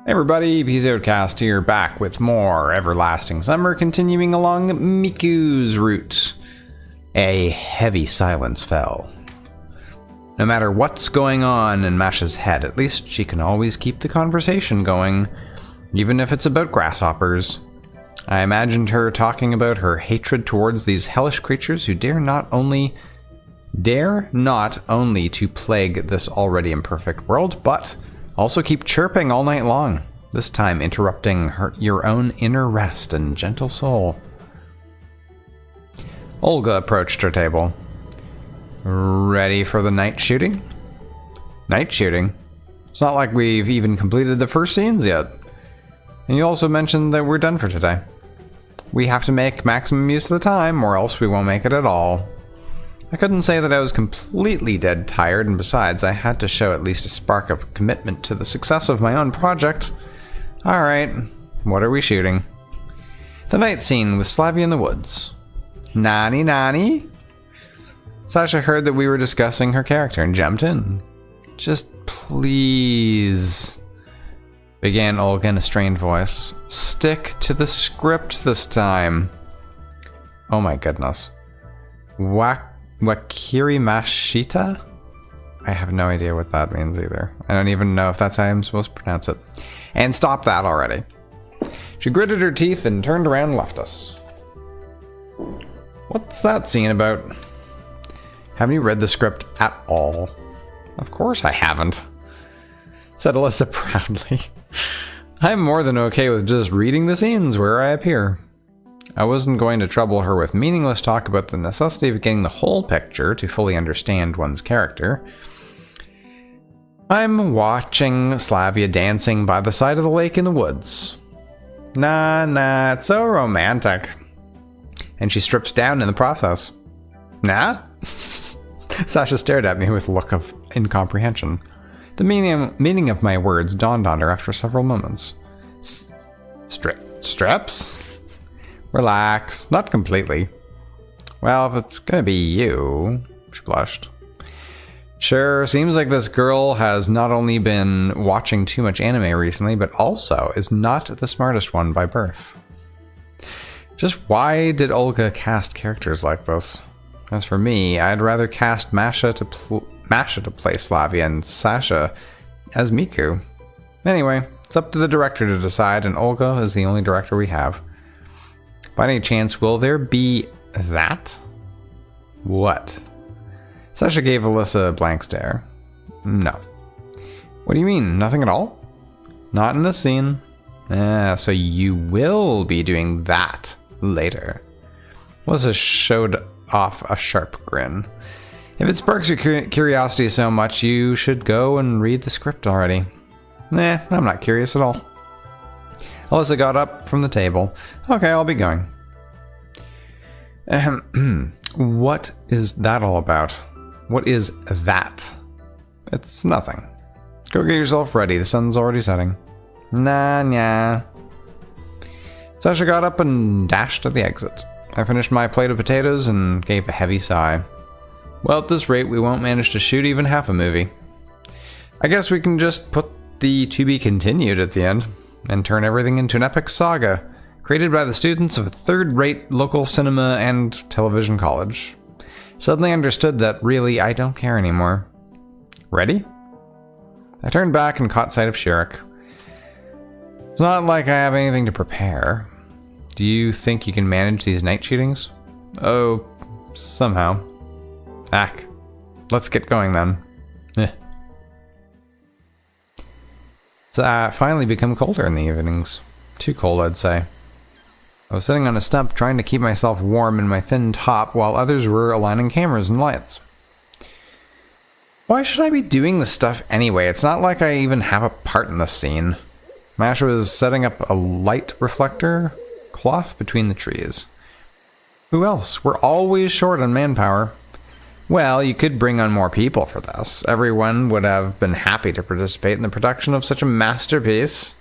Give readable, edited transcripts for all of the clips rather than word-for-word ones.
Hey everybody, Outcast here, back with more Everlasting Summer, continuing along Miku's route. A heavy silence fell. No matter what's going on in Masha's head, at least she can always keep the conversation going, even if it's about grasshoppers. I imagined her talking about her hatred towards these hellish creatures who dare not only to plague this already imperfect world, but also keep chirping all night long, this time interrupting your own inner rest and gentle soul. Olga approached her table. Ready for the night shooting? Night shooting? It's not like we've even completed the first scenes yet. And you also mentioned that we're done for today. We have to make maximum use of the time, or else we won't make it at all. I couldn't say that I was completely dead tired, and besides, I had to show at least a spark of commitment to the success of my own project. Alright, what are we shooting? The night scene with Slavia in the woods. Nani nani? Sasha heard that we were discussing her character and jumped in. Just please, began Olga in a strained voice. Stick to the script this time. Oh my goodness. Wakiri Mashita? I have no idea what that means either. I don't even know if that's how I'm supposed to pronounce it. And stop that already. She gritted her teeth and turned around and left us. What's that scene about? Haven't you read the script at all? Of course I haven't, said Alyssa proudly. I'm more than okay with just reading the scenes where I appear. I wasn't going to trouble her with meaningless talk about the necessity of getting the whole picture to fully understand one's character. I'm watching Slavia dancing by the side of the lake in the woods. Nah, it's so romantic. And she strips down in the process. Nah? Sasha stared at me with a look of incomprehension. The meaning of my words dawned on her after several moments. Strips? Relax, not completely. Well, if it's gonna be you, she blushed. Sure, seems like this girl has not only been watching too much anime recently, but also is not the smartest one by birth. Just why did Olga cast characters like this? As for me, I'd rather cast Masha to play Slavia and Sasha as Miku. Anyway, it's up to the director to decide, and Olga is the only director we have. By any chance, will there be that? What? Sasha gave Alyssa a blank stare. No. What do you mean? Nothing at all? Not in this scene. So you will be doing that later. Alyssa showed off a sharp grin. If it sparks your curiosity so much, you should go and read the script already. Nah, I'm not curious at all. Alyssa got up from the table. Okay, I'll be going. What is that all about? What is that? It's nothing. Go get yourself ready. The sun's already setting. Nah. Sasha got up and dashed to the exit. I finished my plate of potatoes and gave a heavy sigh. Well, at this rate, we won't manage to shoot even half a movie. I guess we can just put the to be continued at the end and turn everything into an epic saga created by the students of a third-rate local cinema and television college. Suddenly understood that really I don't care anymore. Ready? I turned back and caught sight of Shirak. It's not like I have anything to prepare. Do you think you can manage these night shootings? Oh, somehow. Let's get going then. It's finally become colder in the evenings. Too cold, I'd say. I was sitting on a stump trying to keep myself warm in my thin top while others were aligning cameras and lights. Why should I be doing this stuff anyway? It's not like I even have a part in this scene. Masha was setting up a light reflector cloth between the trees. Who else? We're always short on manpower. Well, you could bring on more people for this. Everyone would have been happy to participate in the production of such a masterpiece.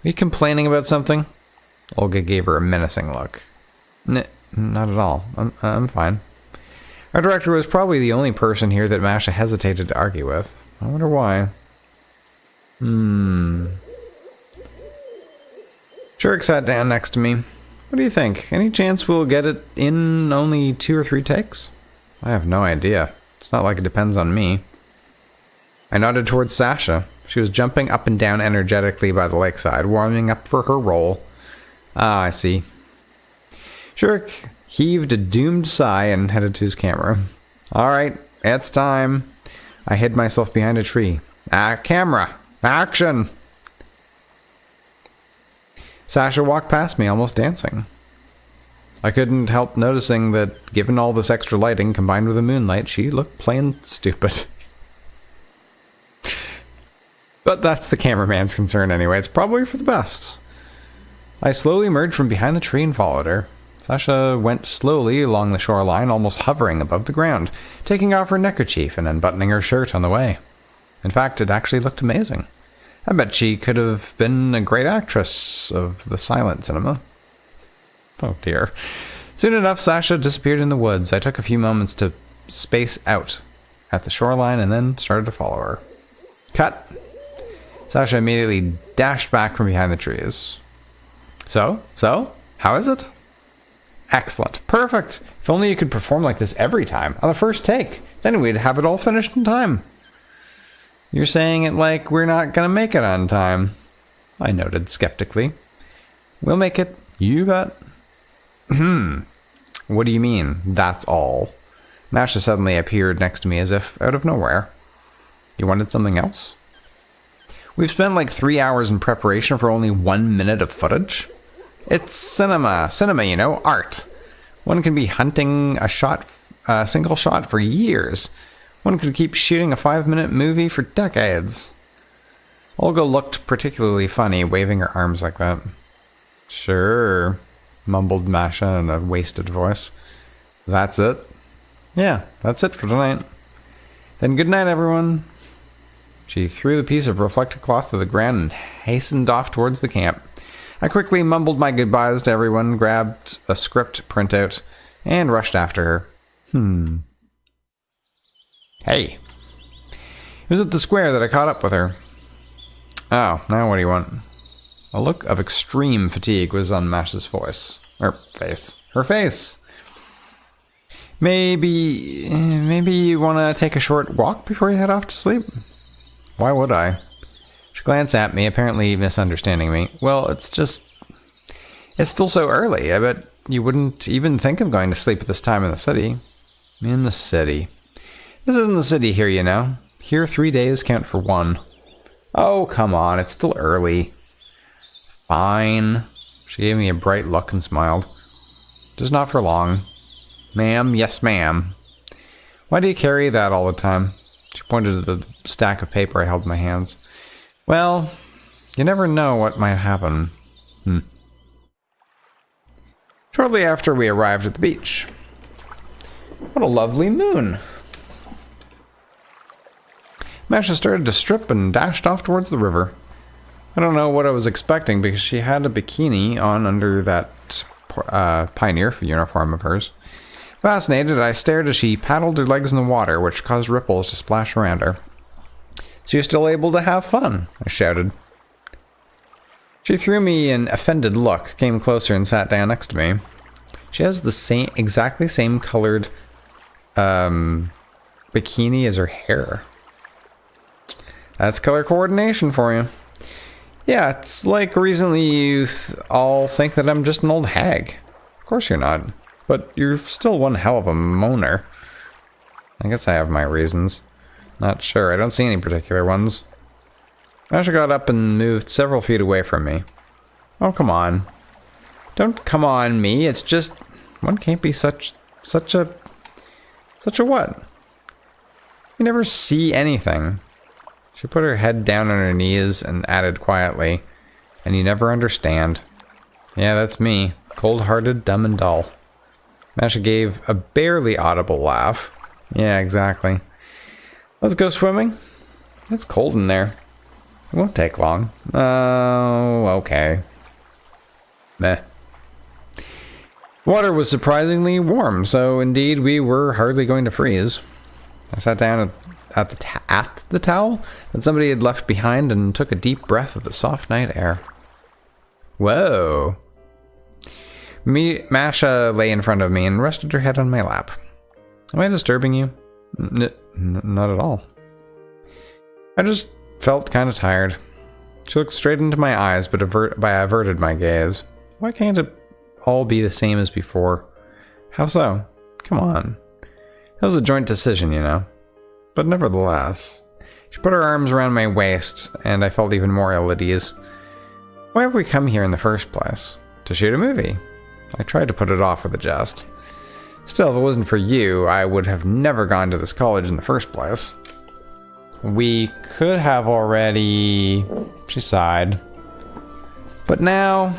Are you complaining about something? Olga gave her a menacing look. Not at all. I'm fine. Our director was probably the only person here that Masha hesitated to argue with. I wonder why. Shirk sat down next to me. What do you think? Any chance we'll get it in only 2 or 3 takes? I have no idea. It's not like it depends on me. I nodded towards Sasha. She was jumping up and down energetically by the lakeside, warming up for her role. Ah, I see. Shirk heaved a doomed sigh and headed to his camera. Alright, it's time. I hid myself behind a tree. Camera! Action! Sasha walked past me, almost dancing. I couldn't help noticing that, given all this extra lighting combined with the moonlight, she looked plain stupid. But that's the cameraman's concern anyway. It's probably for the best. I slowly emerged from behind the tree and followed her. Sasha went slowly along the shoreline, almost hovering above the ground, taking off her neckerchief and unbuttoning her shirt on the way. In fact, it actually looked amazing. I bet she could have been a great actress of the silent cinema. Oh dear. Soon enough, Sasha disappeared in the woods. I took a few moments to space out at the shoreline and then started to follow her. Cut! Sasha immediately dashed back from behind the trees. So? How is it? Excellent. Perfect. If only you could perform like this every time, on the first take. Then we'd have it all finished in time. You're saying it like we're not gonna make it on time. I noted skeptically. We'll make it. You bet. What do you mean, that's all? Masha suddenly appeared next to me as if out of nowhere. You wanted something else? We've spent like 3 hours in preparation for only 1 minute of footage? It's cinema. Cinema, you know, art. One can be hunting a single shot for years. One could keep shooting a 5-minute movie for decades. Olga looked particularly funny, waving her arms like that. Sure, mumbled Masha in a wasted voice. That's it? Yeah, that's it for tonight. Then good night, everyone. She threw the piece of reflective cloth to the ground and hastened off towards the camp. I quickly mumbled my goodbyes to everyone, grabbed a script printout, and rushed after her. Hey. It was at the square that I caught up with her. Oh, now what do you want? A look of extreme fatigue was on Masha's face. Her face. Maybe you want to take a short walk before you head off to sleep? Why would I? She glanced at me, apparently misunderstanding me. Well, it's still so early. I bet you wouldn't even think of going to sleep at this time in the city. In the city. This isn't the city here, you know. Here 3 days count for 1. Oh, come on, it's still early. Fine. She gave me a bright look and smiled. Just not for long. Ma'am, yes ma'am. Why do you carry that all the time? She pointed to the stack of paper I held in my hands. Well, you never know what might happen. Shortly after we arrived at the beach. What a lovely moon. Masha started to strip and dashed off towards the river. I don't know what I was expecting because she had a bikini on under that pioneer uniform of hers. Fascinated, I stared as she paddled her legs in the water, which caused ripples to splash around her. So you're still able to have fun, I shouted. She threw me an offended look, came closer and sat down next to me. She has the exactly same colored bikini as her hair. That's color coordination for you. Yeah, it's like recently you all think that I'm just an old hag. Of course you're not. But you're still one hell of a moaner. I guess I have my reasons. Not sure, I don't see any particular ones. Masha got up and moved several feet away from me. Oh, come on. Don't come on me, it's just... One can't be such a what? You never see anything. She put her head down on her knees and added quietly, and you never understand. Yeah, that's me. Cold-hearted, dumb and dull. Masha gave a barely audible laugh. Yeah, exactly. Let's go swimming. It's cold in there. It won't take long. Oh, okay. Meh. Water was surprisingly warm, so indeed we were hardly going to freeze. I sat down at the towel that somebody had left behind and took a deep breath of the soft night air. Whoa. Masha lay in front of me and rested her head on my lap. Am I disturbing you? Not at all. I just felt kind of tired. She looked straight into my eyes, but I averted my gaze. Why can't it all be the same as before? How so? Come on. That was a joint decision, you know. But nevertheless. She put her arms around my waist, and I felt even more ill at ease. Why have we come here in the first place? To shoot a movie. I tried to put it off with a jest. Still, if it wasn't for you, I would have never gone to this college in the first place. We could have already... She sighed. But now...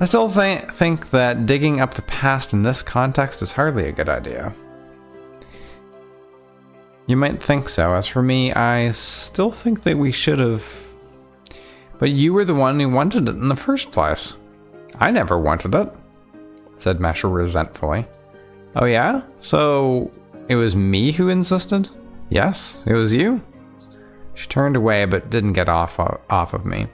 I still think that digging up the past in this context is hardly a good idea. You might think so. As for me, I still think that we should have... But you were the one who wanted it in the first place. I never wanted it, said Masha resentfully. Oh yeah? So it was me who insisted? Yes, it was you. She turned away but didn't get off of me.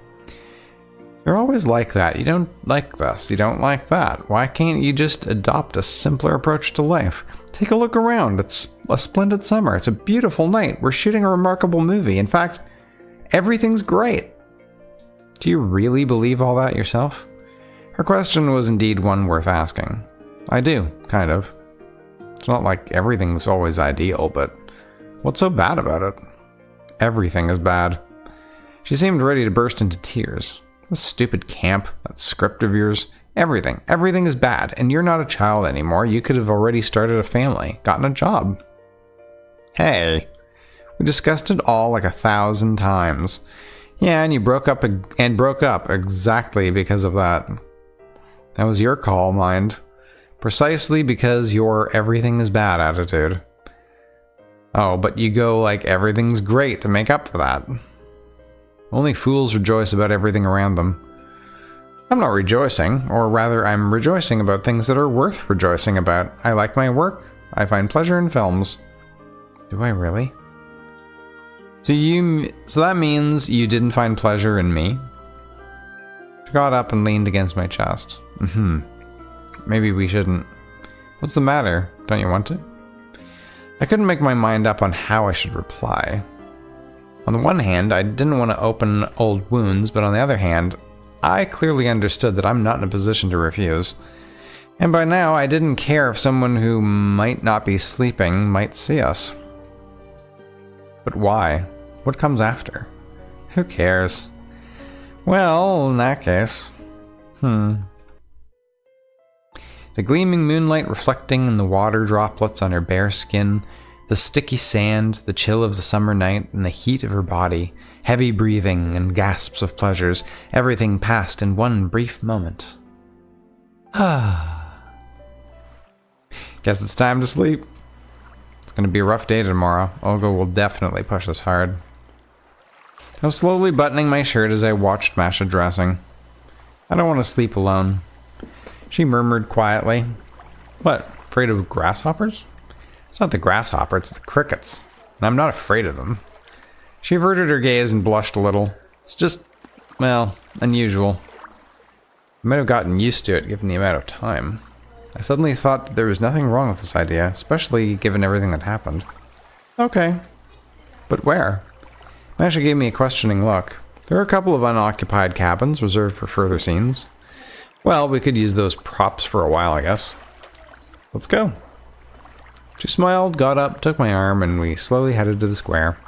You're always like that. You don't like this. You don't like that. Why can't you just adopt a simpler approach to life? Take a look around. It's a splendid summer. It's a beautiful night. We're shooting a remarkable movie. In fact, everything's great. Do you really believe all that yourself? Her question was indeed one worth asking. I do, kind of. It's not like everything's always ideal, but what's so bad about it? Everything is bad. She seemed ready to burst into tears. This stupid camp, that script of yours, everything is bad, and you're not a child anymore. You could have already started a family, gotten a job. Hey, we discussed it all like 1,000 times. Yeah, and you broke up exactly because of that. That was your call, mind. Precisely because your everything is bad attitude. Oh, but you go like everything's great to make up for that. Only fools rejoice about everything around them. I'm not rejoicing, or rather I'm rejoicing about things that are worth rejoicing about. I like my work. I find pleasure in films. Do I really? So that means you didn't find pleasure in me? She got up and leaned against my chest. Maybe we shouldn't. What's the matter? Don't you want to? I couldn't make my mind up on how I should reply. On the one hand, I didn't want to open old wounds, but on the other hand, I clearly understood that I'm not in a position to refuse. And by now, I didn't care if someone who might not be sleeping might see us. But why? What comes after? Who cares? Well, in that case... The gleaming moonlight reflecting in the water droplets on her bare skin, the sticky sand, the chill of the summer night, and the heat of her body, heavy breathing and gasps of pleasures, everything passed in one brief moment. Guess it's time to sleep. It's going to be a rough day tomorrow. Olga will definitely push us hard. I was slowly buttoning my shirt as I watched Masha dressing. I don't want to sleep alone. She murmured quietly. What, afraid of grasshoppers? It's not the grasshopper, it's the crickets. And I'm not afraid of them. She averted her gaze and blushed a little. It's just, well, unusual. I might have gotten used to it given the amount of time. I suddenly thought that there was nothing wrong with this idea, especially given everything that happened. Okay. But where? Masha gave me a questioning look. There are a couple of unoccupied cabins reserved for further scenes. Well, we could use those props for a while, I guess. Let's go. She smiled, got up, took my arm, and we slowly headed to the square.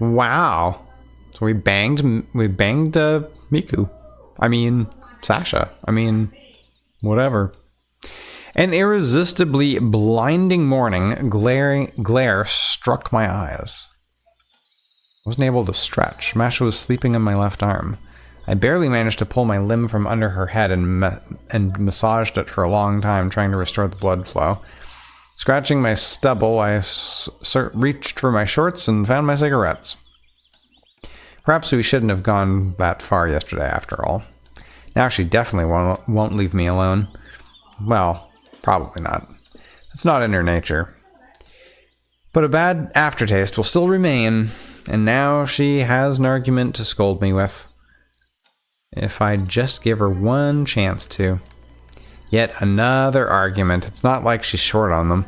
Wow. So we banged Miku. I mean, Sasha. I mean, whatever. An irresistibly blinding morning glare struck my eyes. I wasn't able to stretch. Masha was sleeping on my left arm. I barely managed to pull my limb from under her head and massaged it for a long time, trying to restore the blood flow. Scratching my stubble, I reached for my shorts and found my cigarettes. Perhaps we shouldn't have gone that far yesterday after all. Now she definitely won't leave me alone. Well, probably not. It's not in her nature. But a bad aftertaste will still remain. and now she has an argument to scold me with. If I just give her one chance to. Yet another argument. It's not like she's short on them.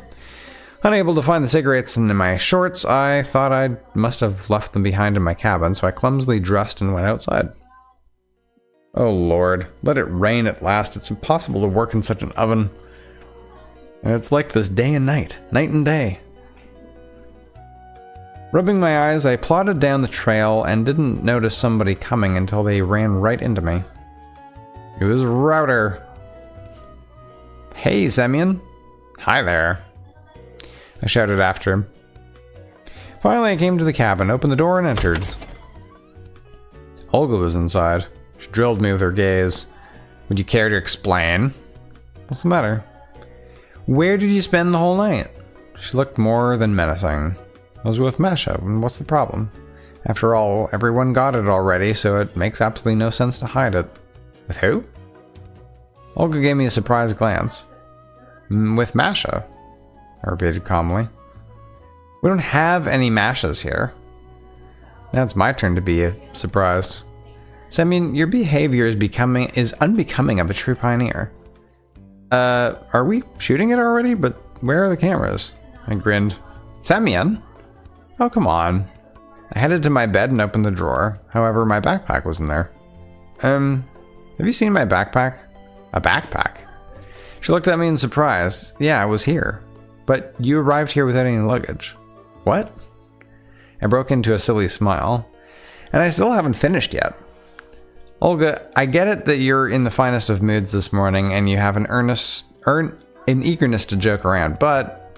Unable to find the cigarettes in my shorts, I thought I must have left them behind in my cabin, so I clumsily dressed and went outside. Oh lord, let it rain at last. It's impossible to work in such an oven. And it's like this day and night and day. Rubbing my eyes, I plodded down the trail and didn't notice somebody coming until they ran right into me. It was Router. Hey, Semyon. Hi there. I shouted after him. Finally, I came to the cabin, opened the door, and entered. Olga was inside. She drilled me with her gaze. Would you care to explain? What's the matter? Where did you spend the whole night? She looked more than menacing. I was with Masha, and what's the problem? After all, everyone got it already, so it makes absolutely no sense to hide it. With who? Olga gave me a surprised glance. With Masha, I repeated calmly. We don't have any Mashas here. Now it's my turn to be surprised. Semyon, your behavior is unbecoming of a true pioneer. Are we shooting it already? But where are the cameras? I grinned. Semyon? Oh, come on. I headed to my bed and opened the drawer. However, my backpack was in there. Have you seen my backpack? A backpack? She looked at me in surprise. Yeah, I was here. But you arrived here without any luggage. What? I broke into a silly smile. And I still haven't finished yet. Olga, I get it that you're in the finest of moods this morning and you have an eagerness to joke around, but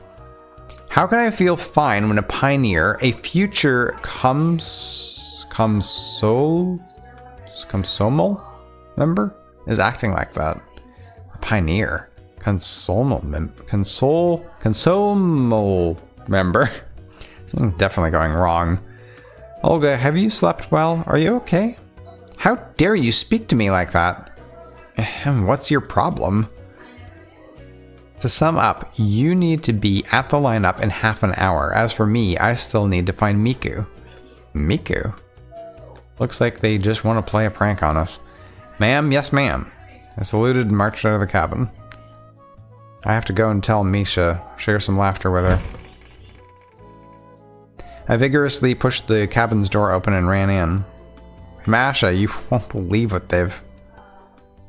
how can I feel fine when a pioneer, a future Komsomol member, is acting like that? A pioneer, Komsomol member. Something's definitely going wrong. Olga, have you slept well? Are you okay? How dare you speak to me like that? What's your problem? To sum up, you need to be at the lineup in half an hour. As for me, I still need to find Miku. Miku? Looks like they just want to play a prank on us. Ma'am, yes ma'am. I saluted and marched out of the cabin. I have to go and tell Misha, share some laughter with her. I vigorously pushed the cabin's door open and ran in. Masha, you won't believe what they've...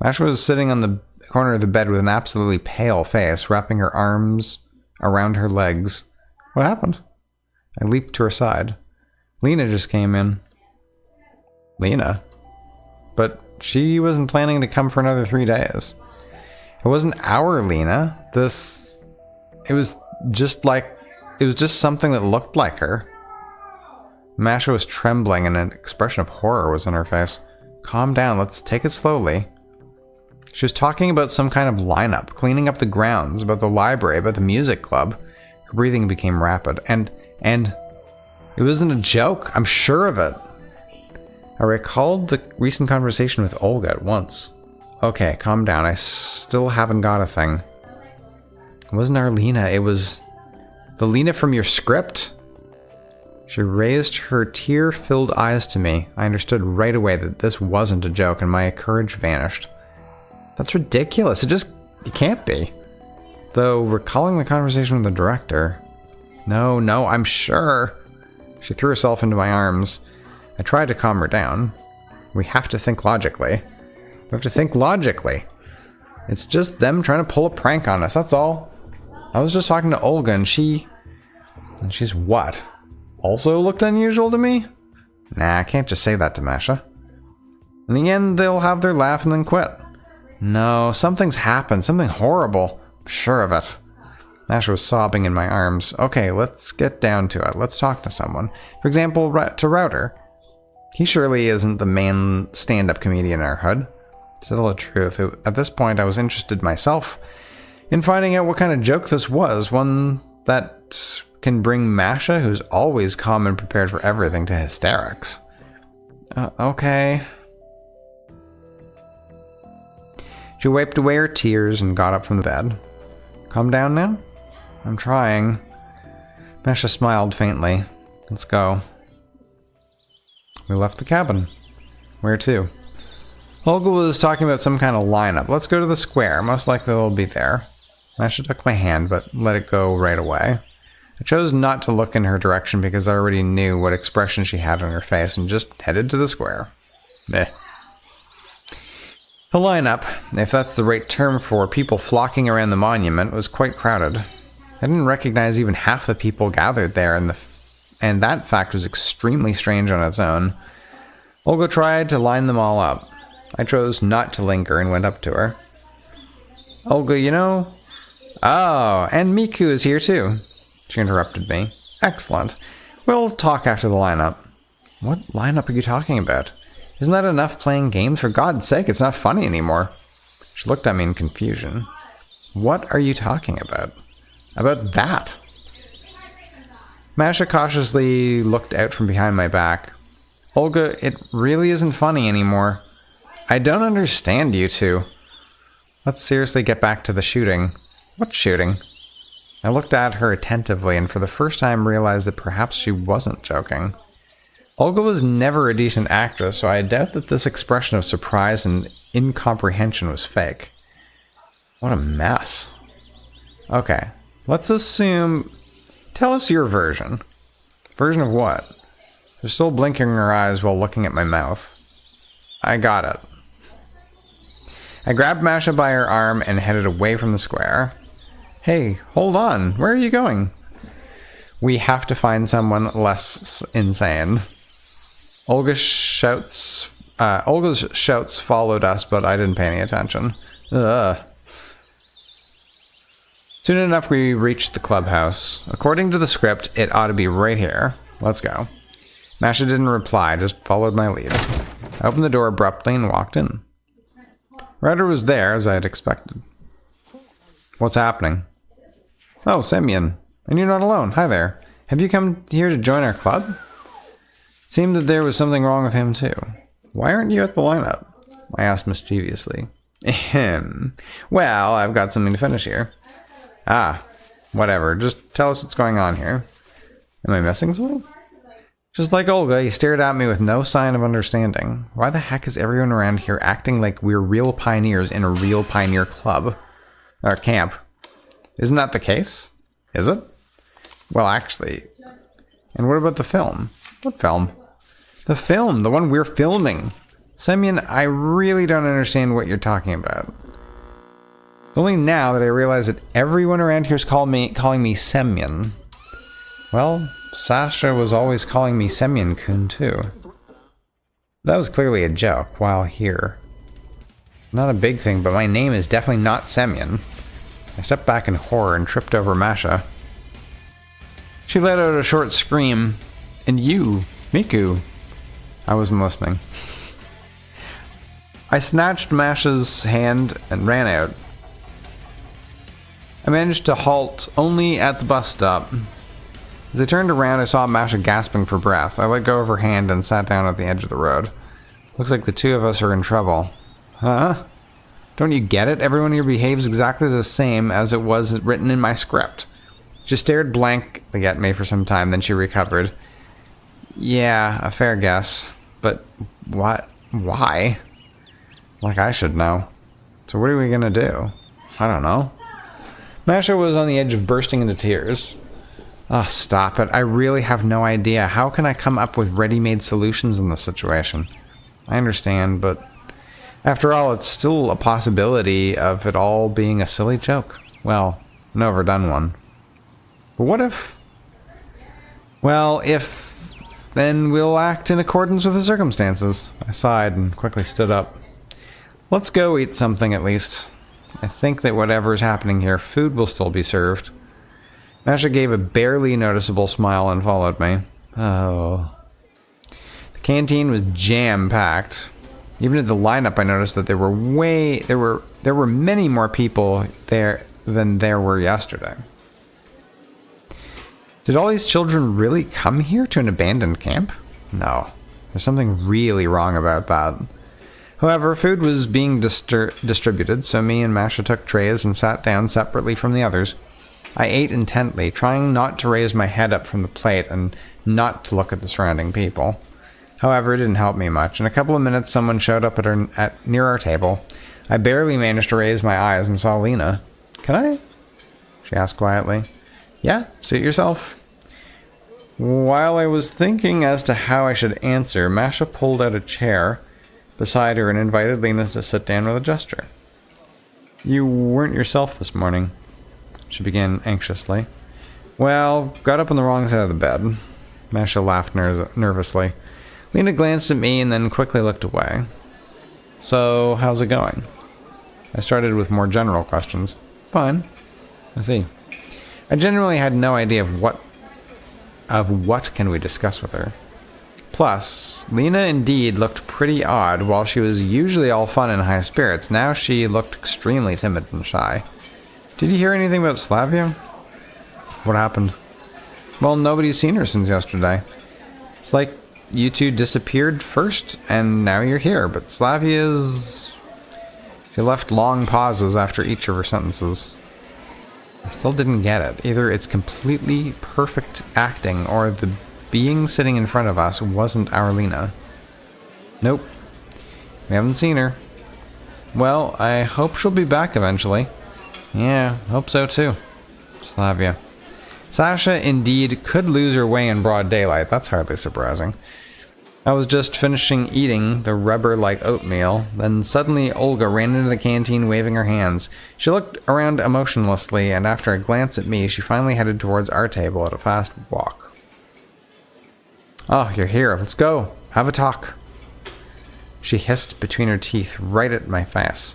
Masha was sitting on the corner of the bed with an absolutely pale face, wrapping her arms around her legs. What happened? I leaped to her side. Lena just came in. Lena? But she wasn't planning to come for another 3 days. It wasn't our Lena. It was just something that looked like her. Masha was trembling and an expression of horror was in her face. Calm down, let's take it slowly. She was talking about some kind of lineup, cleaning up the grounds, about the library, about the music club. Her breathing became rapid, and it wasn't a joke, I'm sure of it. I recalled the recent conversation with Olga at once. Okay, calm down, I still haven't got a thing. It wasn't our Lena, it was the Lena from your script? She raised her tear-filled eyes to me. I understood right away that this wasn't a joke, and my courage vanished. That's ridiculous. It can't be. Though, recalling the conversation with the director... No, I'm sure. She threw herself into my arms. I tried to calm her down. We have to think logically. It's just them trying to pull a prank on us, that's all. I was just talking to Olga, and she's what? Also looked unusual to me? Nah, I can't just say that to Masha. In the end, they'll have their laugh and then quit. No, something's happened. Something horrible. I'm sure of it. Masha was sobbing in my arms. Okay, let's get down to it. Let's talk to someone. For example, to Router. He surely isn't the main stand-up comedian in our hood. To tell the truth, at this point I was interested myself in finding out what kind of joke this was. One that can bring Masha, who's always calm and prepared for everything, to hysterics. Okay. She wiped away her tears and got up from the bed. Calm down now? I'm trying. Masha smiled faintly. Let's go. We left the cabin. Where to? Olga was talking about some kind of lineup. Let's go to the square. Most likely they'll be there. Masha took my hand, but let it go right away. I chose not to look in her direction because I already knew what expression she had on her face and just headed to the square. Eh. The lineup, if that's the right term for people flocking around the monument, was quite crowded. I didn't recognize even half the people gathered there, and that fact was extremely strange on its own. Olga tried to line them all up. I chose not to linger and went up to her. Olga, you know... Oh, and Miku is here too. She interrupted me. Excellent. We'll talk after the lineup. What lineup are you talking about? Isn't that enough playing games? For God's sake, it's not funny anymore. She looked at me in confusion. What are you talking about? About that? Masha cautiously looked out from behind my back. Olga, it really isn't funny anymore. I don't understand you two. Let's seriously get back to the shooting. What shooting? I looked at her attentively and for the first time realized that perhaps she wasn't joking. Olga was never a decent actress, so I doubt that this expression of surprise and incomprehension was fake. What a mess. Okay, let's assume... Tell us your version. Version of what? They're still blinking her eyes while looking at my mouth. I got it. I grabbed Masha by her arm and headed away from the square. Hey, hold on. Where are you going? We have to find someone less insane. Olga's shouts followed us, but I didn't pay any attention. Ugh. Soon enough, we reached the clubhouse. According to the script, it ought to be right here. Let's go. Masha didn't reply, just followed my lead. I opened the door abruptly and walked in. Ryder was there, as I had expected. What's happening? Oh, Semyon. And you're not alone. Hi there. Have you come here to join our club? It seemed that there was something wrong with him, too. Why aren't you at the lineup? I asked mischievously. Ahem. Well, I've got something to finish here. Ah, whatever. Just tell us what's going on here. Am I missing something? Just like Olga, he stared at me with no sign of understanding. Why the heck is everyone around here acting like we're real pioneers in a real pioneer club? Or camp. Isn't that the case? Is it? Well, actually. And what about the film? What film? The film! The one we're filming! Semyon, I really don't understand what you're talking about. Only now that I realize that everyone around here's calling me Semyon. Well, Sasha was always calling me Semyon-kun too. That was clearly a joke, while here. Not a big thing, but my name is definitely not Semyon. I stepped back in horror and tripped over Masha. She let out a short scream. And you, Miku. I wasn't listening. I snatched Masha's hand and ran out. I managed to halt only at the bus stop. As I turned around, I saw Masha gasping for breath. I let go of her hand and sat down at the edge of the road. Looks like the two of us are in trouble. Huh? Don't you get it? Everyone here behaves exactly the same as it was written in my script. She stared blankly at me for some time, then she recovered. Yeah, a fair guess. But what? Why? Like I should know. So what are we gonna do? I don't know. Masha was on the edge of bursting into tears. Oh, stop it. I really have no idea. How can I come up with ready-made solutions in this situation? I understand, but after all, it's still a possibility of it all being a silly joke. Well, an overdone one. But what if... Well, if... then we'll act in accordance with the circumstances. I sighed and quickly stood up. Let's go eat something at least. I think that whatever is happening here, food will still be served. Masha gave a barely noticeable smile and followed me. Oh. The canteen was jam-packed. Even at the lineup, I noticed that there were many more people there than there were yesterday. Did all these children really come here to an abandoned camp? No. There's something really wrong about that. However, food was being distributed, so me and Masha took trays and sat down separately from the others. I ate intently, trying not to raise my head up from the plate and not to look at the surrounding people. However, it didn't help me much. In a couple of minutes, someone showed up near our table. I barely managed to raise my eyes and saw Lena. "Can I?" she asked quietly. "Yeah, suit yourself." While I was thinking as to how I should answer, Masha pulled out a chair beside her and invited Lena to sit down with a gesture. "You weren't yourself this morning," she began anxiously. "Well, got up on the wrong side of the bed." Masha laughed nervously. Lena glanced at me and then quickly looked away. "So, how's it going?" I started with more general questions. "Fine." "I see." I genuinely had no idea of what can we discuss with her. Plus, Lena indeed looked pretty odd. While she was usually all fun and high spirits, now she looked extremely timid and shy. "Did you hear anything about Slavia?" "What happened?" "Well, nobody's seen her since yesterday. It's like you two disappeared first, and now you're here, but Slavia's..." She left long pauses after each of her sentences. I still didn't get it. Either it's completely perfect acting, or the being sitting in front of us wasn't our Lena. "Nope. We haven't seen her." "Well, I hope she'll be back eventually." "Yeah, hope so too." Slavia. Sasha indeed could lose her way in broad daylight. That's hardly surprising. I was just finishing eating the rubber-like oatmeal, then suddenly Olga ran into the canteen waving her hands. She looked around emotionlessly, and after a glance at me, she finally headed towards our table at a fast walk. "Oh, you're here. Let's go. Have a talk." She hissed between her teeth right at my face.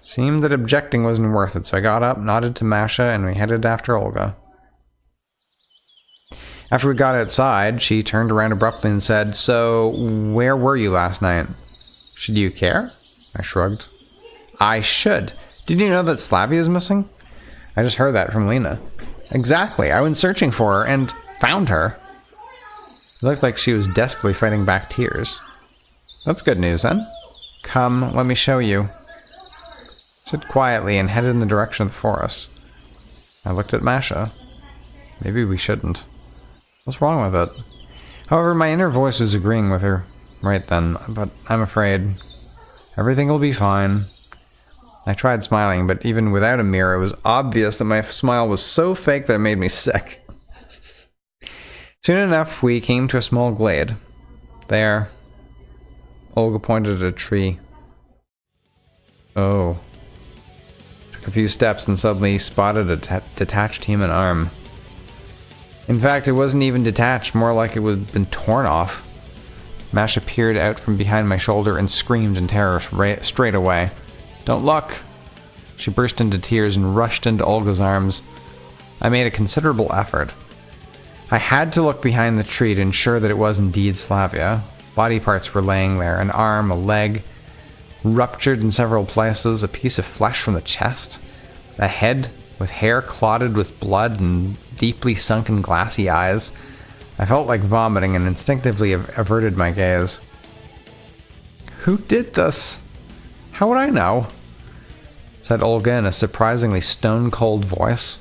Seemed that objecting wasn't worth it, so I got up, nodded to Masha, and we headed after Olga. After we got outside, she turned around abruptly and said, "So, where were you last night?" "Should you care?" I shrugged. "I should. Did you know that Slavia is missing?" "I just heard that from Lena." "Exactly. I went searching for her and found her." It looked like she was desperately fighting back tears. "That's good news, then. Come, let me show you." I said quietly and headed in the direction of the forest. I looked at Masha. Maybe we shouldn't. What's wrong with it? However, my inner voice was agreeing with her right then, but I'm afraid everything will be fine. I tried smiling, but even without a mirror, it was obvious that my smile was so fake that it made me sick. Soon enough, we came to a small glade. There. Olga pointed at a tree. Oh. Took a few steps and suddenly spotted a detached human arm. In fact, it wasn't even detached, more like it had been torn off. Masha peered out from behind my shoulder and screamed in terror straight away. "Don't look!" She burst into tears and rushed into Olga's arms. I made a considerable effort. I had to look behind the tree to ensure that it was indeed Slavia. Body parts were laying there, an arm, a leg, ruptured in several places, a piece of flesh from the chest, a head with hair clotted with blood and deeply sunken glassy eyes. I felt like vomiting and instinctively averted my gaze. "Who did this? How would I know?" said Olga in a surprisingly stone-cold voice.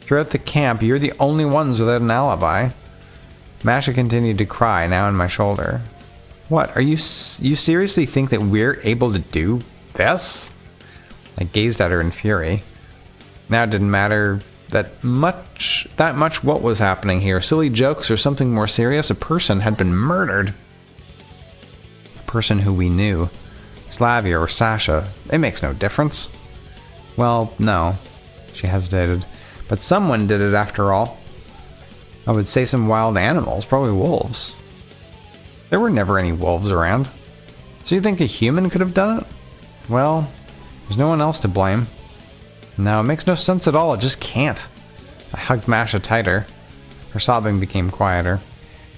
"Throughout the camp, you're the only ones without an alibi." Masha continued to cry, now on my shoulder. "What, you seriously think that we're able to do this?" I gazed at her in fury. Now it didn't matter that much what was happening here. Silly jokes or something more serious. A person had been murdered. A person who we knew. Slavia or Sasha. It makes no difference. Well, no. She hesitated. But someone did it after all. I would say some wild animals, probably wolves. There were never any wolves around. So you think a human could have done it? Well, there's no one else to blame. No, it makes no sense at all. It just can't. I hugged Masha tighter. Her sobbing became quieter.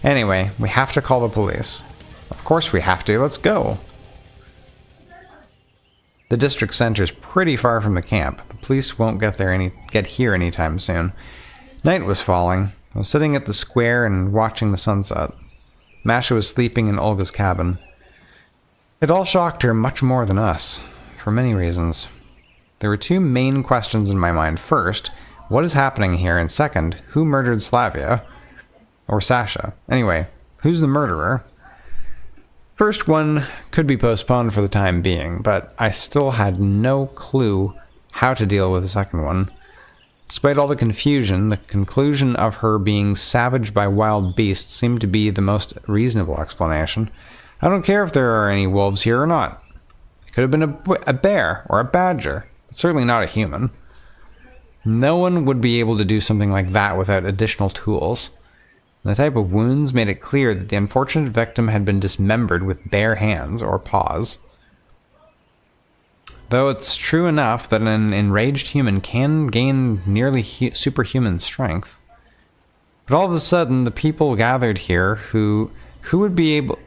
Anyway, we have to call the police. Of course we have to. Let's go. The district center's pretty far from the camp. The police won't get here anytime soon. Night was falling. I was sitting at the square and watching the sunset. Masha was sleeping in Olga's cabin. It all shocked her much more than us, for many reasons. There were two main questions in my mind. First, what is happening here? And second, who murdered Slavia? Or Sasha? Anyway, who's the murderer? First one could be postponed for the time being, but I still had no clue how to deal with the second one. Despite all the confusion, the conclusion of her being savaged by wild beasts seemed to be the most reasonable explanation. I don't care if there are any wolves here or not. It could have been a bear or a badger, but certainly not a human. No one would be able to do something like that without additional tools. The type of wounds made it clear that the unfortunate victim had been dismembered with bare hands or paws. Though it's true enough that an enraged human can gain nearly superhuman strength. But all of a sudden, the people gathered here who would be able...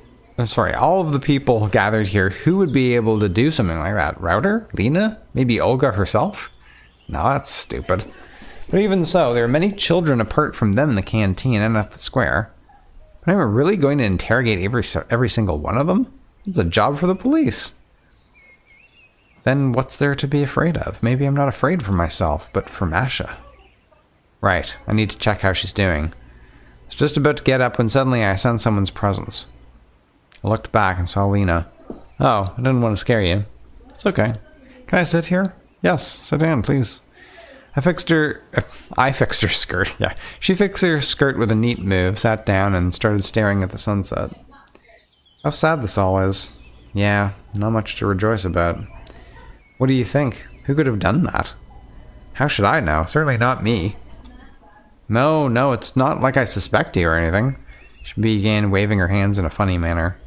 all of the people gathered here who would be able to do something like that? Router? Lena? Maybe Olga herself? No, that's stupid. But even so, there are many children apart from them in the canteen and at the square. But am I really going to interrogate every single one of them? It's a job for the police. Then what's there to be afraid of? Maybe I'm not afraid for myself, but for Masha. Right, I need to check how she's doing. I was just about to get up when suddenly I sensed someone's presence. I looked back and saw Lena. Oh, I didn't want to scare you. It's okay. Can I sit here? Yes, sit down, please. I fixed her skirt. Yeah, she fixed her skirt with a neat move, sat down, and started staring at the sunset. How sad this all is. Yeah, not much to rejoice about. What do you think? Who could have done that? How should I know? Certainly not me. No, it's not like I suspect you or anything. She began waving her hands in a funny manner.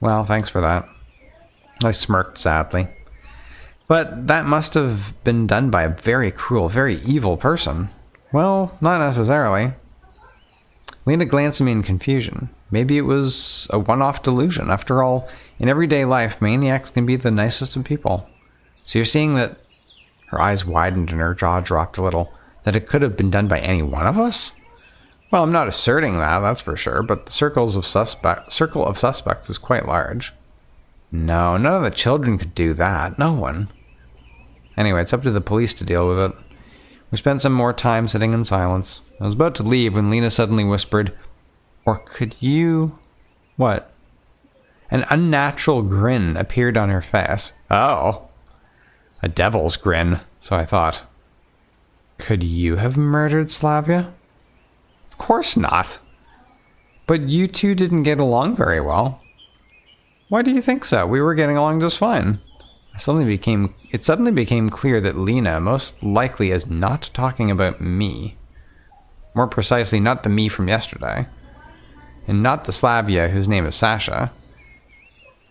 Well, thanks for that. I smirked sadly. But that must have been done by a very cruel, very evil person. Well, not necessarily. Lena glanced at me in confusion. Maybe it was a one-off delusion. After all, in everyday life, maniacs can be the nicest of people. So you're seeing that... Her eyes widened and her jaw dropped a little. That it could have been done by any one of us? Well, I'm not asserting that, that's for sure, but the circle of suspects is quite large. No, none of the children could do that. No one. Anyway, it's up to the police to deal with it. We spent some more time sitting in silence. I was about to leave when Lena suddenly whispered, "Or could you..." What? An unnatural grin appeared on her face. Oh. A devil's grin, so I thought. Could you have murdered Slavia? Of course not. But you two didn't get along very well. Why do you think so? We were getting along just fine. It suddenly became clear that Lena most likely is not talking about me. More precisely, not the me from yesterday. And not the Slavia whose name is Sasha.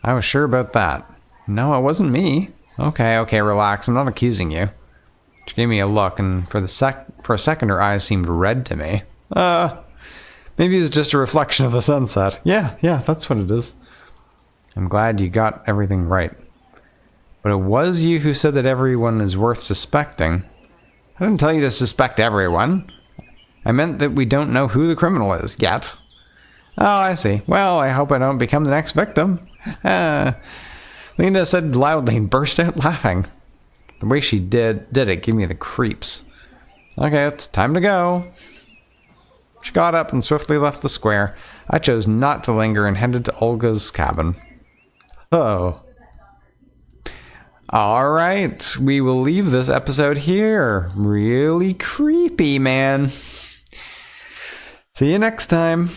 I was sure about that. No, it wasn't me. Okay, relax. I'm not accusing you. She gave me a look, and for a second her eyes seemed red to me. Maybe it's just a reflection of the sunset. Yeah, that's what it is. I'm glad you got everything right. But it was you who said that everyone is worth suspecting. I didn't tell you to suspect everyone. I meant that we don't know who the criminal is yet. Oh, I see. Well, I hope I don't become the next victim. Lena said loudly and burst out laughing. The way she did it gave me the creeps. Okay, it's time to go. She got up and swiftly left the square. I chose not to linger and headed to Olga's cabin. Oh. Alright, we will leave this episode here. Really creepy, man. See you next time.